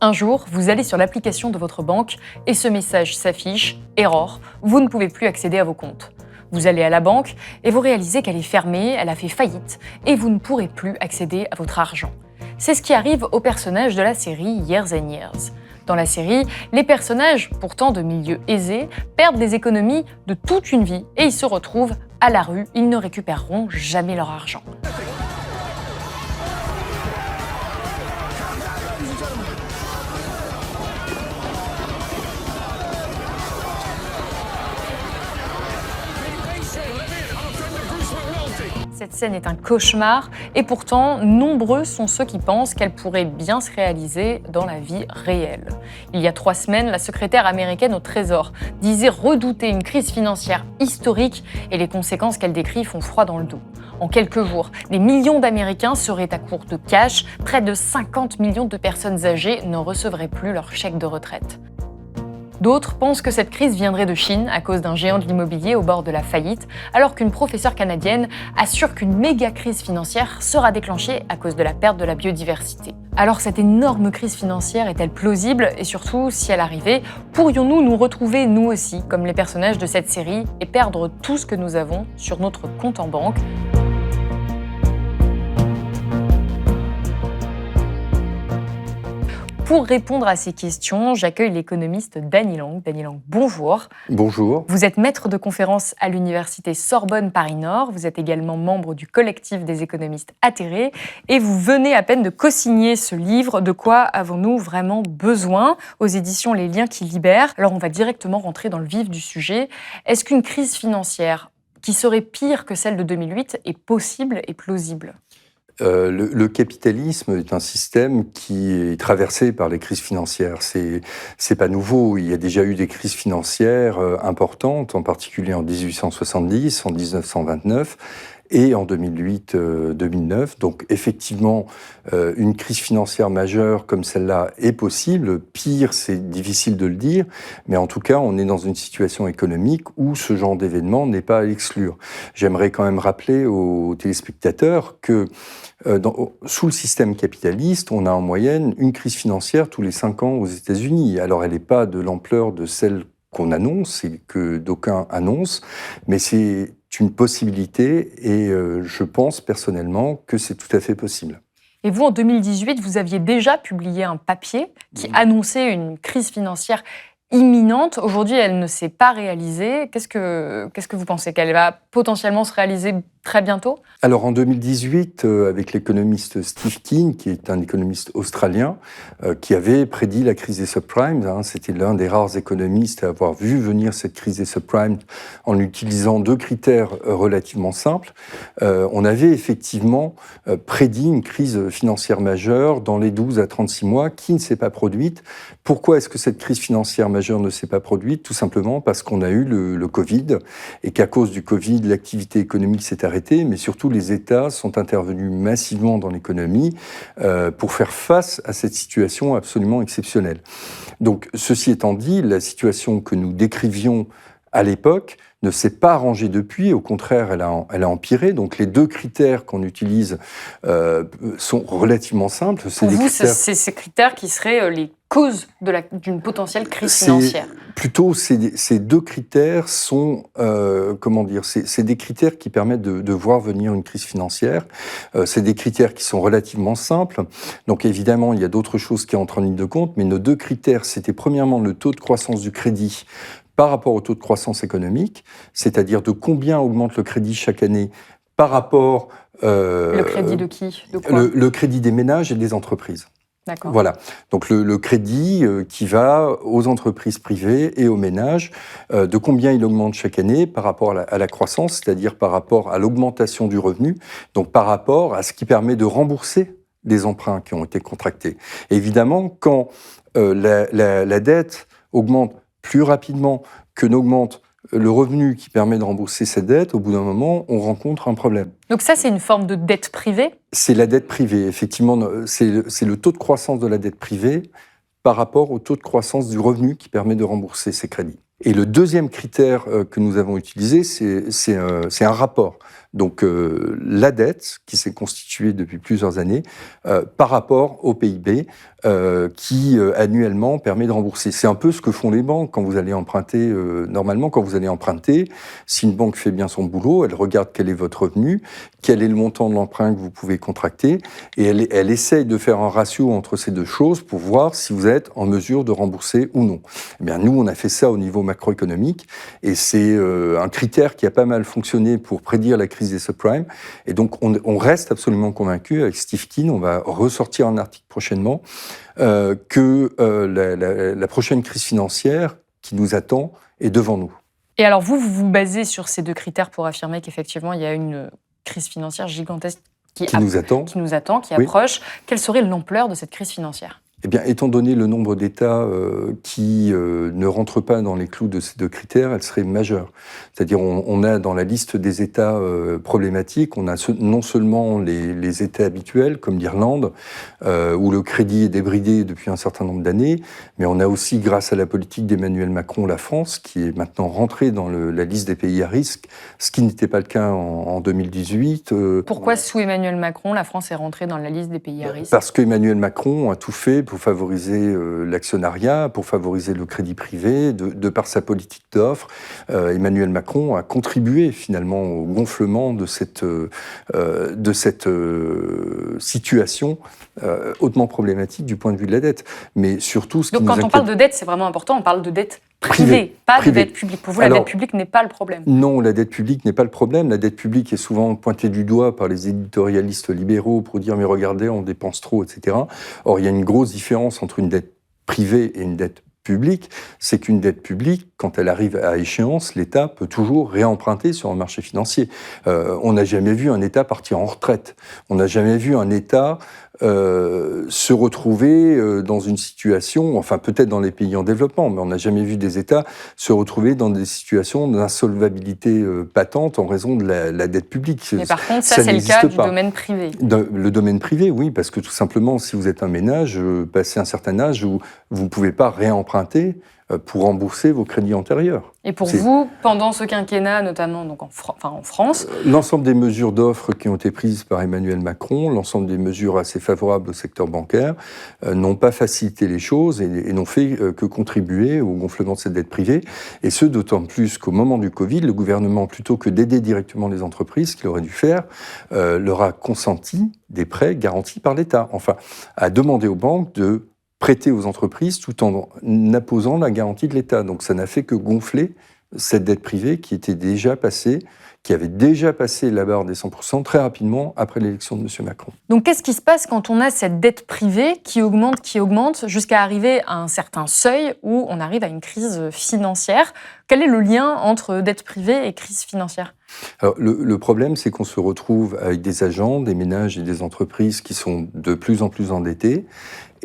Un jour, vous allez sur l'application de votre banque et ce message s'affiche « Error, vous ne pouvez plus accéder à vos comptes ». Vous allez à la banque et vous réalisez qu'elle est fermée, elle a fait faillite et vous ne pourrez plus accéder à votre argent. C'est ce qui arrive aux personnages de la série Years and Years. Dans la série, les personnages, pourtant de milieux aisés, perdent les économies de toute une vie et ils se retrouvent à la rue, ils ne récupéreront jamais leur argent. Cette scène est un cauchemar et pourtant, nombreux sont ceux qui pensent qu'elle pourrait bien se réaliser dans la vie réelle. Il y a 3 semaines, la secrétaire américaine au Trésor disait redouter une crise financière historique et les conséquences qu'elle décrit font froid dans le dos. En quelques jours, des millions d'Américains seraient à court de cash, près de 50 millions de personnes âgées ne recevraient plus leur chèque de retraite. D'autres pensent que cette crise viendrait de Chine à cause d'un géant de l'immobilier au bord de la faillite, alors qu'une professeure canadienne assure qu'une méga crise financière sera déclenchée à cause de la perte de la biodiversité. Alors cette énorme crise financière est-elle plausible? Et surtout, si elle arrivait, pourrions-nous nous retrouver nous aussi comme les personnages de cette série et perdre tout ce que nous avons sur notre compte en banque? Pour répondre à ces questions, j'accueille l'économiste Danny Lang. Danny Lang, bonjour. Bonjour. Vous êtes maître de conférences à l'université Sorbonne Paris-Nord. Vous êtes également membre du collectif des économistes atterrés. Et vous venez à peine de co-signer ce livre. De quoi avons-nous vraiment besoin? Aux éditions Les Liens qui libèrent. Alors on va directement rentrer dans le vif du sujet. Est-ce qu'une crise financière qui serait pire que celle de 2008 est possible et plausible? Le capitalisme est un système qui est traversé par les crises financières. C'est pas nouveau. Il y a déjà eu des crises financières importantes, en particulier en 1870, en 1929 et en 2008-2009. Donc effectivement, une crise financière majeure comme celle-là est possible. Pire, c'est difficile de le dire, mais en tout cas, on est dans une situation économique où ce genre d'événement n'est pas à exclure. J'aimerais quand même rappeler aux téléspectateurs que sous le système capitaliste, on a en moyenne une crise financière tous les 5 ans aux États-Unis. Alors elle n'est pas de l'ampleur de celle qu'on annonce et que d'aucuns annoncent, mais c'est une possibilité et je pense personnellement que c'est tout à fait possible. Et vous, en 2018, vous aviez déjà publié un papier qui annonçait une crise financière imminente. Aujourd'hui, elle ne s'est pas réalisée. Qu'est-ce que vous pensez? Qu'elle va potentiellement se réaliser très bientôt? Alors en 2018, avec l'économiste Steve Keen, qui est un économiste australien, qui avait prédit la crise des subprimes, c'était l'un des rares économistes à avoir vu venir cette crise des subprimes en utilisant 2 critères relativement simples. On avait effectivement prédit une crise financière majeure dans les 12 à 36 mois qui ne s'est pas produite. Pourquoi est-ce que cette crise financière majeure ne s'est pas produite? Tout simplement parce qu'on a eu le Covid et qu'à cause du Covid, l'activité économique s'est arrêtée, mais surtout les États sont intervenus massivement dans l'économie pour faire face à cette situation absolument exceptionnelle. Donc, ceci étant dit, la situation que nous décrivions à l'époque ne s'est pas arrangée depuis, au contraire, elle a empiré. Donc les 2 critères qu'on utilise sont relativement simples. Pour vous, c'est ces critères qui seraient les causes d'une potentielle crise financière? Plutôt, ces 2 critères sont, c'est des critères qui permettent de voir venir une crise financière. C'est des critères qui sont relativement simples. Donc évidemment, il y a d'autres choses qui entrent en ligne de compte, mais nos 2 critères, c'était premièrement le taux de croissance du crédit par rapport au taux de croissance économique, c'est-à-dire de combien augmente le crédit chaque année par rapport... le crédit de qui? De quoi? Le crédit des ménages et des entreprises. D'accord. Voilà. Donc le crédit qui va aux entreprises privées et aux ménages, de combien il augmente chaque année par rapport à la croissance, c'est-à-dire par rapport à l'augmentation du revenu, donc par rapport à ce qui permet de rembourser les emprunts qui ont été contractés. Et évidemment, quand la dette augmente plus rapidement que n'augmente le revenu qui permet de rembourser cette dette, au bout d'un moment, on rencontre un problème. Donc ça, c'est une forme de dette privée? C'est la dette privée, effectivement. C'est le taux de croissance de la dette privée par rapport au taux de croissance du revenu qui permet de rembourser ces crédits. Et le deuxième critère que nous avons utilisé, c'est un rapport Donc la dette qui s'est constituée depuis plusieurs années par rapport au PIB qui annuellement permet de rembourser. C'est un peu ce que font les banques quand vous allez emprunter. Normalement, quand vous allez emprunter, si une banque fait bien son boulot, elle regarde quel est votre revenu, quel est le montant de l'emprunt que vous pouvez contracter, et elle essaye de faire un ratio entre ces deux choses pour voir si vous êtes en mesure de rembourser ou non. Eh bien, nous, on a fait ça au niveau macroéconomique, et c'est un critère qui a pas mal fonctionné pour prédire la crise des subprimes. Et donc, on reste absolument convaincu avec Steve Keen, on va ressortir un article prochainement, que la prochaine crise financière qui nous attend est devant nous. Et alors vous vous basez sur ces deux critères pour affirmer qu'effectivement il y a une crise financière gigantesque qui nous attend, qui approche. Quelle serait l'ampleur de cette crise financière ? Eh bien, étant donné le nombre d'États qui ne rentrent pas dans les clous de ces deux critères, elle serait majeure. C'est-à-dire, on a dans la liste des États problématiques, on a non seulement les États habituels, comme l'Irlande, où le crédit est débridé depuis un certain nombre d'années, mais on a aussi, grâce à la politique d'Emmanuel Macron, la France, qui est maintenant rentrée dans la liste des pays à risque, ce qui n'était pas le cas en 2018. Pourquoi, sous Emmanuel Macron, la France est rentrée dans la liste des pays à risque ? Parce qu'Emmanuel Macron a tout fait pour favoriser l'actionnariat, pour favoriser le crédit privé, de par sa politique d'offre. Emmanuel Macron a contribué finalement au gonflement de cette situation hautement problématique du point de vue de la dette. Mais surtout, Donc quand on parle de dette, c'est vraiment important, on parle de dette privée, pas de dette publique. Pour vous, la dette publique n'est pas le problème ? Non, la dette publique n'est pas le problème. La dette publique est souvent pointée du doigt par les éditorialistes libéraux pour dire « mais regardez, on dépense trop », etc. Or, il y a une grosse différence entre une dette privée et une dette publique, c'est qu'une dette publique, quand elle arrive à échéance, l'État peut toujours réemprunter sur un marché financier. On n'a jamais vu un État partir en retraite. On n'a jamais vu un État se retrouver dans une situation, enfin peut-être dans les pays en développement, mais on n'a jamais vu des États se retrouver dans des situations d'insolvabilité patente en raison de la dette publique. Mais par contre, ça c'est le cas du domaine privé. Le domaine privé, oui, parce que tout simplement, si vous êtes un ménage, passé un certain âge, vous ne pouvez pas réemprunter pour rembourser vos crédits antérieurs. Et pour vous, pendant ce quinquennat, notamment donc en France... L'ensemble des mesures d'offres qui ont été prises par Emmanuel Macron, l'ensemble des mesures assez favorables au secteur bancaire, n'ont pas facilité les choses et n'ont fait que contribuer au gonflement de cette dette privée. Et ce, d'autant plus qu'au moment du Covid, le gouvernement, plutôt que d'aider directement les entreprises, ce qu'il aurait dû faire, leur a consenti des prêts garantis par l'État. Enfin, a demandé aux banques de prêter aux entreprises tout en apposant la garantie de l'État. Donc ça n'a fait que gonfler cette dette privée qui avait déjà passé la barre des 100% très rapidement après l'élection de M. Macron. Donc qu'est-ce qui se passe quand on a cette dette privée qui augmente jusqu'à arriver à un certain seuil où on arrive à une crise financière ? Quel est le lien entre dette privée et crise financière ? Alors, le problème, c'est qu'on se retrouve avec des agents, des ménages et des entreprises qui sont de plus en plus endettés.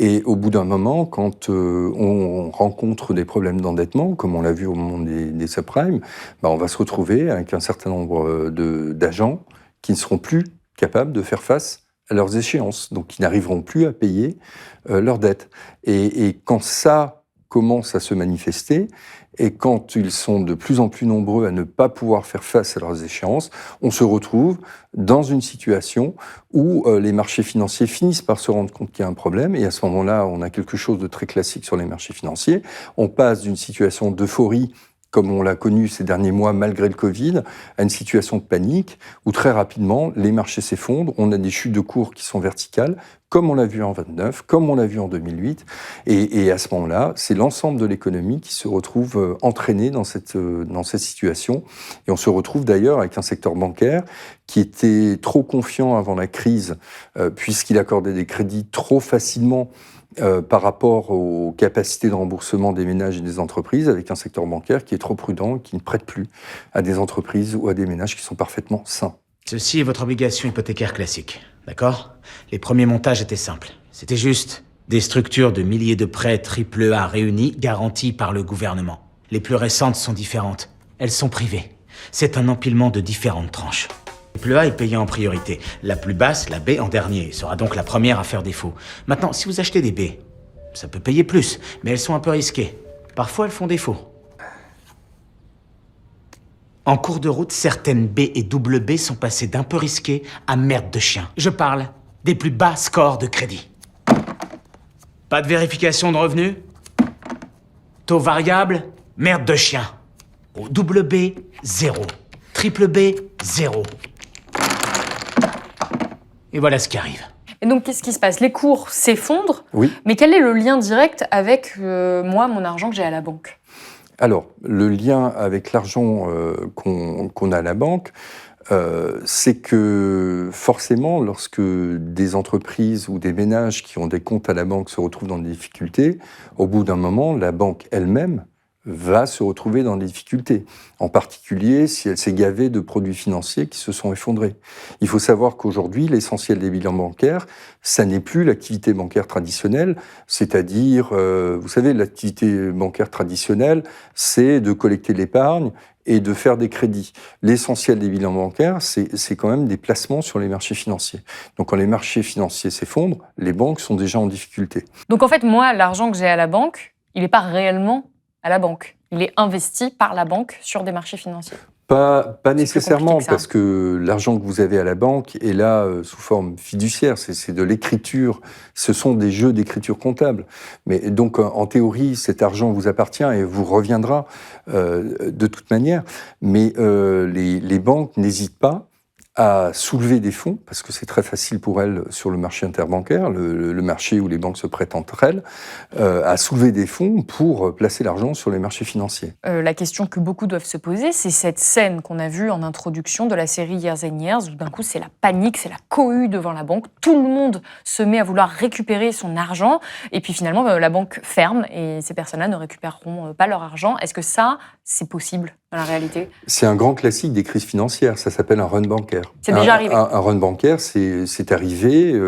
Et au bout d'un moment, quand on rencontre des problèmes d'endettement, comme on l'a vu au moment des subprimes, on va se retrouver avec un certain nombre d'agents qui ne seront plus capables de faire face à leurs échéances, donc qui n'arriveront plus à payer leurs dettes. Et quand ça commence à se manifester, et quand ils sont de plus en plus nombreux à ne pas pouvoir faire face à leurs échéances, on se retrouve dans une situation où les marchés financiers finissent par se rendre compte qu'il y a un problème, et à ce moment-là, on a quelque chose de très classique sur les marchés financiers. On passe d'une situation d'euphorie, comme on l'a connu ces derniers mois malgré le Covid, à une situation de panique où très rapidement les marchés s'effondrent, on a des chutes de cours qui sont verticales, comme on l'a vu en 29, comme on l'a vu en 2008, et à ce moment-là, c'est l'ensemble de l'économie qui se retrouve entraîné dans cette situation, et on se retrouve d'ailleurs avec un secteur bancaire qui était trop confiant avant la crise, puisqu'il accordait des crédits trop facilement par rapport aux capacités de remboursement des ménages et des entreprises, avec un secteur bancaire qui est trop prudent, qui ne prête plus à des entreprises ou à des ménages qui sont parfaitement sains. Ceci est votre obligation hypothécaire classique, d'accord ? Les premiers montages étaient simples. C'était juste des structures de milliers de prêts AAA réunis, garantis par le gouvernement. Les plus récentes sont différentes. Elles sont privées. C'est un empilement de différentes tranches. La est payée en priorité. La plus basse, la B, en dernier, sera donc la première à faire défaut. Maintenant, si vous achetez des B, ça peut payer plus, mais elles sont un peu risquées. Parfois, elles font défaut. En cours de route, certaines B et double B sont passées d'un peu risqué à merde de chien. Je parle des plus bas scores de crédit. Pas de vérification de revenus? Taux variable, merde de chien. Au double B, 0. Triple B, 0. Et voilà ce qui arrive. Et donc, qu'est-ce qui se passe? Les cours s'effondrent, Oui. mais quel est le lien direct avec moi, mon argent que j'ai à la banque? Alors, le lien avec l'argent qu'on a à la banque, c'est que forcément, lorsque des entreprises ou des ménages qui ont des comptes à la banque se retrouvent dans des difficultés, au bout d'un moment, la banque elle-même va se retrouver dans des difficultés, en particulier si elle s'est gavée de produits financiers qui se sont effondrés. Il faut savoir qu'aujourd'hui, l'essentiel des bilans bancaires, ça n'est plus l'activité bancaire traditionnelle, c'est-à-dire, vous savez, l'activité bancaire traditionnelle, c'est de collecter l'épargne et de faire des crédits. L'essentiel des bilans bancaires, c'est quand même des placements sur les marchés financiers. Donc quand les marchés financiers s'effondrent, les banques sont déjà en difficulté. Donc en fait, moi, l'argent que j'ai à la banque, il n'est pas réellement à la banque. Il est investi par la banque sur des marchés financiers. Pas nécessairement, que ça. parce que l'argent que vous avez à la banque est là sous forme fiduciaire, c'est de l'écriture, ce sont des jeux d'écriture comptable. Mais donc en théorie, cet argent vous appartient et vous reviendra de toute manière. Mais les banques n'hésitent pas à soulever des fonds, parce que c'est très facile pour elles sur le marché interbancaire, le marché où les banques se prêtent entre elles, à soulever des fonds pour placer l'argent sur les marchés financiers. La question que beaucoup doivent se poser, c'est cette scène qu'on a vue en introduction de la série Years and Years, où d'un coup c'est la panique, c'est la cohue devant la banque, tout le monde se met à vouloir récupérer son argent, et puis finalement la banque ferme, et ces personnes-là ne récupéreront pas leur argent. Est-ce que ça, c'est possible dans la réalité? C'est un grand classique des crises financières, ça s'appelle un run bancaire. C'est déjà arrivé. Un run bancaire, c'est arrivé,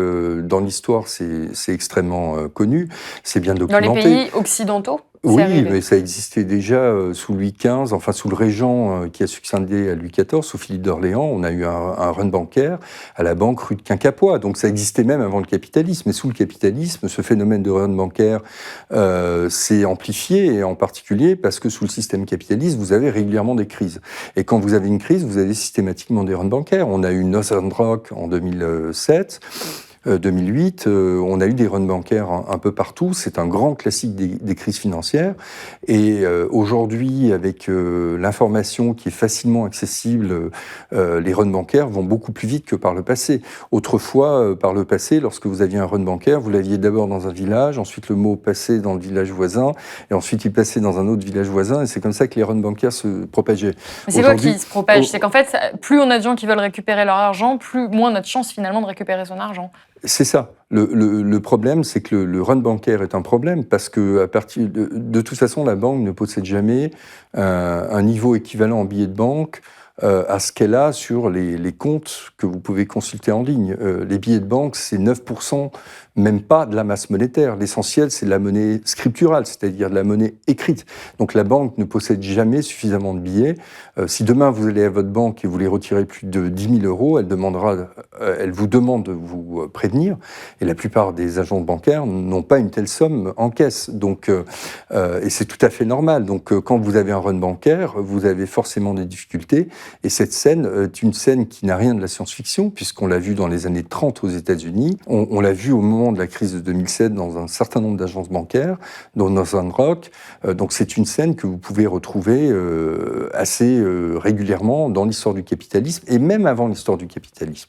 dans l'histoire c'est extrêmement connu, c'est bien documenté. Dans les pays occidentaux? Oui, mais ça existait déjà sous Louis XV, enfin sous le régent qui a succédé à Louis XIV, sous Philippe d'Orléans, on a eu un run bancaire à la banque rue de Quincampoix. Donc ça existait même avant le capitalisme. Et sous le capitalisme, ce phénomène de run bancaire s'est amplifié, et en particulier parce que sous le système capitaliste, vous avez régulièrement des crises. Et quand vous avez une crise, vous avez systématiquement des runs bancaires. On a eu Northern Rock en 2007. 2008, on a eu des runs bancaires un peu partout. C'est un grand classique des crises financières. Et aujourd'hui, avec l'information qui est facilement accessible, les runs bancaires vont beaucoup plus vite que par le passé. Autrefois, par le passé, lorsque vous aviez un run bancaire, vous l'aviez d'abord dans un village, ensuite le mot passait dans le village voisin, et ensuite il passait dans un autre village voisin, et c'est comme ça que les runs bancaires se propageaient. Mais c'est quoi qui se propage? C'est qu'en fait, plus on a de gens qui veulent récupérer leur argent, moins on a de chance finalement de récupérer son argent. C'est ça. Le problème, c'est que le run bancaire est un problème parce que à partir de toute façon, la banque ne possède jamais un niveau équivalent en billets de banque à ce qu'elle a sur les comptes que vous pouvez consulter en ligne. Les billets de banque, c'est 9%, même pas de la masse monétaire. L'essentiel, c'est de la monnaie scripturale, c'est-à-dire de la monnaie écrite. Donc la banque ne possède jamais suffisamment de billets. Si demain vous allez à votre banque et vous les retirez plus de 10 000 euros, elle vous demande de vous prévenir. Et la plupart des agents bancaires n'ont pas une telle somme en caisse. Donc, et c'est tout à fait normal. Donc quand vous avez un run bancaire, vous avez forcément des difficultés. Et cette scène est une scène qui n'a rien de la science-fiction, puisqu'on l'a vu dans les années 30 aux États-Unis. On l'a vu au moment de la crise de 2007 dans un certain nombre d'agences bancaires, dont Northern Rock. Donc c'est une scène que vous pouvez retrouver assez régulièrement dans l'histoire du capitalisme, et même avant l'histoire du capitalisme.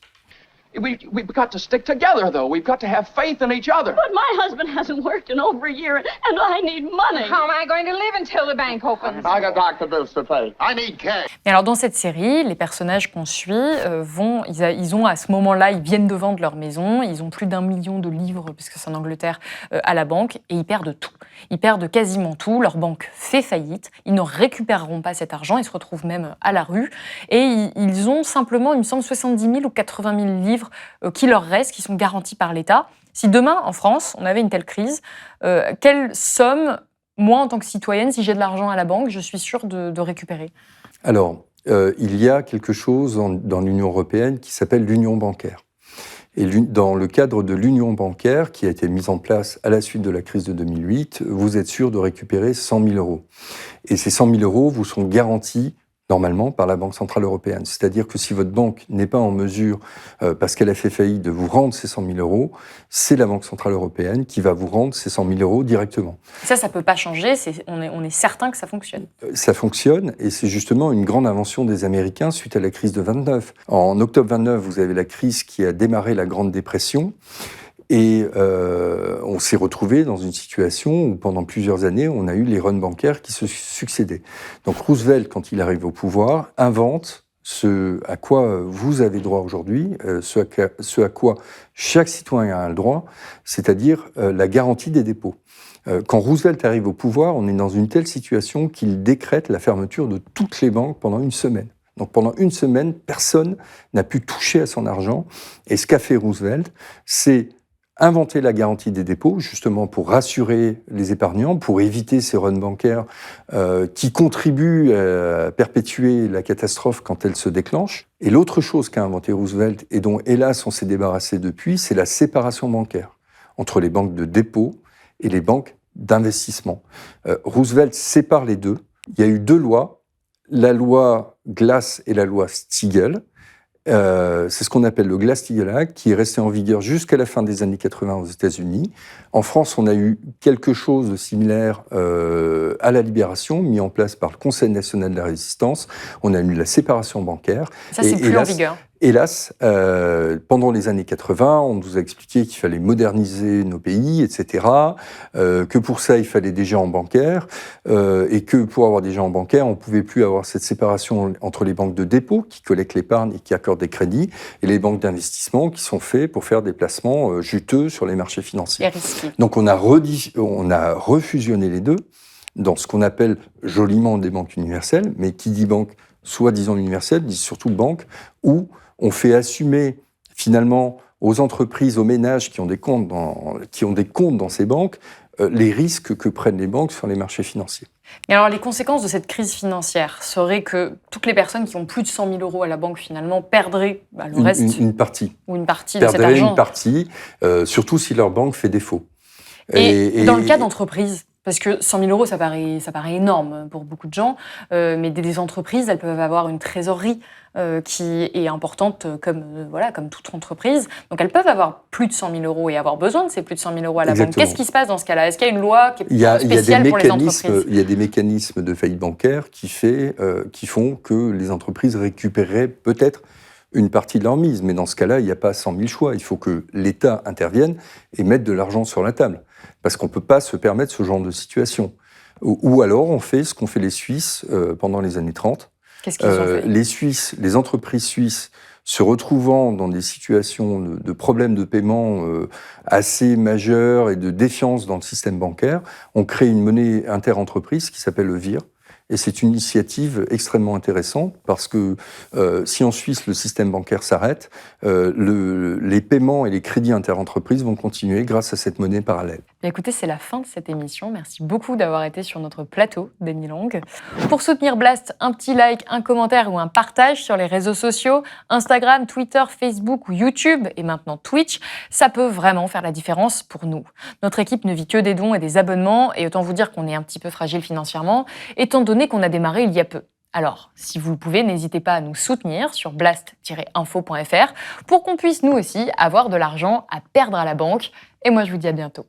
We've got to stick together, though. We've got to have faith in each other. But my husband hasn't worked in over a year, and I need money. How am I going to live until the bank opens? I got doctor bills to pay. I need cash. Et alors dans cette série, les personnages qu'on suit ils ont à ce moment-là, ils viennent de vendre leur maison, ils ont plus d'1 million de livres, puisque c'est en Angleterre, à la banque, et ils perdent tout. Ils perdent quasiment tout, leur banque fait faillite, ils ne récupéreront pas cet argent, ils se retrouvent même à la rue, et ils ont simplement, il me semble, 70 000 ou 80 000 livres qui leur restent, qui sont garantis par l'État. Si demain, en France, on avait une telle crise, quelle somme, moi, en tant que citoyenne, si j'ai de l'argent à la banque, je suis sûre de récupérer? Alors, il y a quelque chose dans l'Union européenne qui s'appelle l'union bancaire. Et dans le cadre de l'union bancaire qui a été mise en place à la suite de la crise de 2008, vous êtes sûr de récupérer 100 000 euros. Et ces 100 000 euros vous sont garantis normalement par la Banque Centrale Européenne. C'est-à-dire que si votre banque n'est pas en mesure, parce qu'elle a fait faillite, de vous rendre ces 100 000 euros, c'est la Banque Centrale Européenne qui va vous rendre ces 100 000 euros directement. Ça ne peut pas changer, on est certain que ça fonctionne. Ça fonctionne, et c'est justement une grande invention des Américains suite à la crise de 29. En octobre 29, vous avez la crise qui a démarré la Grande Dépression, et on s'est retrouvé dans une situation où pendant plusieurs années, on a eu les runs bancaires qui se succédaient. Donc Roosevelt, quand il arrive au pouvoir, invente ce à quoi vous avez droit aujourd'hui, ce à quoi chaque citoyen a le droit, c'est-à-dire la garantie des dépôts. Quand Roosevelt arrive au pouvoir, on est dans une telle situation qu'il décrète la fermeture de toutes les banques pendant une semaine. Donc pendant une semaine, personne n'a pu toucher à son argent. Et ce qu'a fait Roosevelt, c'est inventer la garantie des dépôts, justement pour rassurer les épargnants, pour éviter ces runs bancaires qui contribuent à perpétuer la catastrophe quand elle se déclenche. Et l'autre chose qu'a inventé Roosevelt, et dont hélas on s'est débarrassé depuis, c'est la séparation bancaire entre les banques de dépôt et les banques d'investissement. Roosevelt sépare les deux. Il y a eu deux lois, la loi Glass et la loi Stigall. C'est ce qu'on appelle le Glass-Steagall Act, qui est resté en vigueur jusqu'à la fin des années 80 aux États-Unis. En France, on a eu quelque chose de similaire à la Libération, mis en place par le Conseil national de la résistance. On a eu la séparation bancaire. Ça, c'est plus en vigueur. Hélas, pendant les années 80, on nous a expliqué qu'il fallait moderniser nos pays, etc., que pour ça, il fallait des gens bancaires, et que pour avoir des gens bancaires, on ne pouvait plus avoir cette séparation entre les banques de dépôt, qui collectent l'épargne et qui accordent des crédits, et les banques d'investissement, qui sont faites pour faire des placements juteux sur les marchés financiers. Et risqué. Donc on a refusionné les deux dans ce qu'on appelle joliment des banques universelles, mais qui dit banque soi-disant universelle, dit surtout banque, où on fait assumer finalement aux entreprises, aux ménages qui ont des comptes dans ces banques, les risques que prennent les banques sur les marchés financiers. Et alors les conséquences de cette crise financière seraient que toutes les personnes qui ont plus de 100 000 euros à la banque finalement perdraient le reste une partie. Ou une partie de cet argent. Une partie, surtout si leur banque fait défaut. Et dans le cas d'entreprises, parce que 100 000 euros, ça paraît énorme pour beaucoup de gens, mais des entreprises, elles peuvent avoir une trésorerie qui est importante comme toute entreprise. Donc elles peuvent avoir plus de 100 000 euros et avoir besoin de ces plus de 100 000 euros à la banque. Qu'est-ce qui se passe dans ce cas-là? Est-ce qu'il y a une loi qui est spéciale pour les entreprises? Il y a des mécanismes de faillite bancaire qui font que les entreprises récupéreraient peut-être une partie de leur mise. Mais dans ce cas-là, il n'y a pas 100 000 choix. Il faut que l'État intervienne et mette de l'argent sur la table. Parce qu'on ne peut pas se permettre ce genre de situation. Ou alors, on fait ce qu'ont fait les Suisses pendant les années 30. Qu'est-ce qu'ils ont fait ? Les entreprises suisses se retrouvant dans des situations de problèmes de paiement assez majeurs et de défiance dans le système bancaire, ont créé une monnaie inter-entreprise qui s'appelle le VIR. Et c'est une initiative extrêmement intéressante parce que si en Suisse le système bancaire s'arrête, les paiements et les crédits interentreprises vont continuer grâce à cette monnaie parallèle. Écoutez, c'est la fin de cette émission. Merci beaucoup d'avoir été sur notre plateau, Denis Long. Pour soutenir Blast, un petit like, un commentaire ou un partage sur les réseaux sociaux, Instagram, Twitter, Facebook ou YouTube et maintenant Twitch, ça peut vraiment faire la différence pour nous. Notre équipe ne vit que des dons et des abonnements et autant vous dire qu'on est un petit peu fragile financièrement, étant donné qu'on a démarré il y a peu. Alors, si vous le pouvez, n'hésitez pas à nous soutenir sur blast-info.fr pour qu'on puisse nous aussi avoir de l'argent à perdre à la banque. Et moi, je vous dis à bientôt.